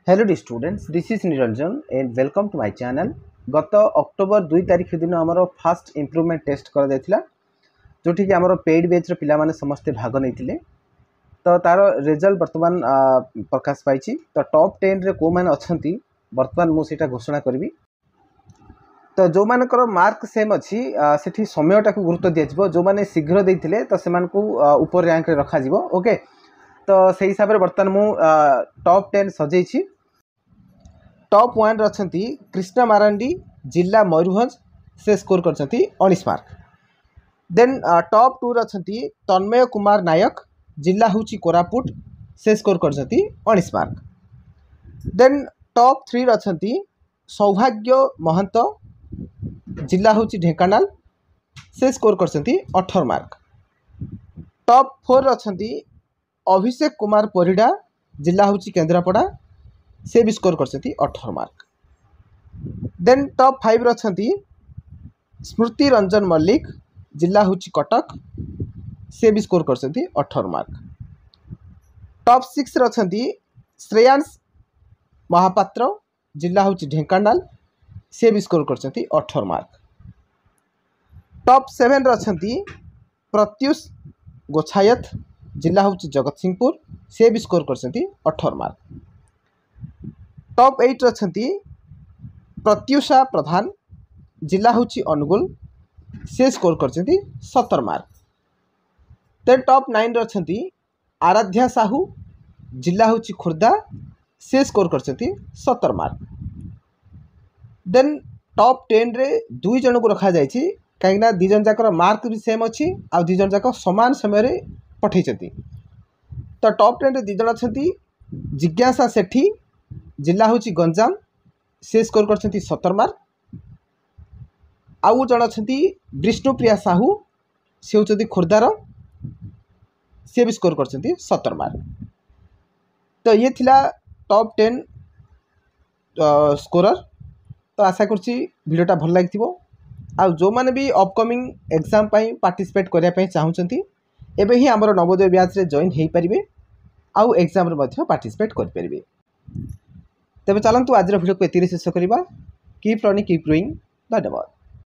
Hello dear students, this is Niranjan and welcome to my channel. गत October 2 तारिख दिन आमर फास्ट इम्प्रूवमेंट टेस्ट कर जाइथिला जोठी कि आमर पेड बैच रो पिला माने समस्त भाग नैथिले तो तार रिजल्ट वर्तमान प्रकाश पाइछि। तो टॉप 10 रे को माने अछंती वर्तमान मु सेटा घोषणा करबी। तो जो मानकर मार्क सेम अच्छी सेठी समयटा को गुरुत्व दिया जिवो, जो माने शीघ्र देथिले तो सेमान को ऊपर रैंक रे रखा जिवो। ओके, तो से हिसाब रे वर्तमान मु टॉप 10 सजेछि। टॉप 1 रछंती कृष्णा मारांडी जिला मयूरभंज से स्कोर करछंती 19 मार्क। देन टॉप 2 रछंती तन्मय कुमार नायक जिला हुची कोरापुट से स्कोर करछंती 19 मार्क। देन टॉप 3 रछंती सौभाग्य महंत जिला हुची ढेंकानाल से स्कोर करछंती 18 मार्क। टॉप 4 रछंती अभिषेक कुमार परिडा जिला हुची केंद्रापड़ा से भी स्कोर करछंती 18 मार्क। देन टॉप 5 रछंती स्मृति रंजन मल्लिक जिला हुची कटक से भी स्कोर करछंती 18 मार्क। टॉप 6 रछंती श्रेयांश महापात्र जिला हुची ढेंकानाल से भी स्कोर करछंती 18 मार्क। टॉप 7 रछंती प्रत्युष गोछायत जिला हुची जगतसिंहपुर से भी स्कोर करछंती 18 मार्क। टॉप 8 रछंती प्रत्युषा प्रधान जिला हुची अनुगुल से स्कोर करछंती 17 मार्क। देन टॉप 9 रछंती आराध्या साहू जिला हुची खुर्दा से स्कोर करछंती 17 मार्क। देन टॉप 10 रे दुई जन को रखा जायछि काइना दि जन जाकर मार्क भी सेम अछि आ दि जन जाकर समान समय रे पठैछंती। तो टॉप 10 रे दि जन अछंती जिज्ञासा सेठी जिला हुची गंजाम से स्कोर करछंती 17 मार्क। आउ जन अछंती विष्णुप्रिया साहू से होचंती खुर्दार से भी स्कोर करछंती 17 मार्क। तो ये थिला टॉप 10 स्कोरर। तो आशा करछि वीडियोटा भल लागिथिबो। आ जो माने भी अपकमिंग एग्जाम पई पार्टिसिपेट करिया पई चाहुचंती एबे ही हमर नवोदय बैच रे जॉइन हेई परिबे आउ एग्जाम रे मध्ये पार्टिसिपेट करि परिबे। तेबे चलंतु आज वीडियो को एतिरे शेष करिबा। Keep learning keep growing. धन्यवाद।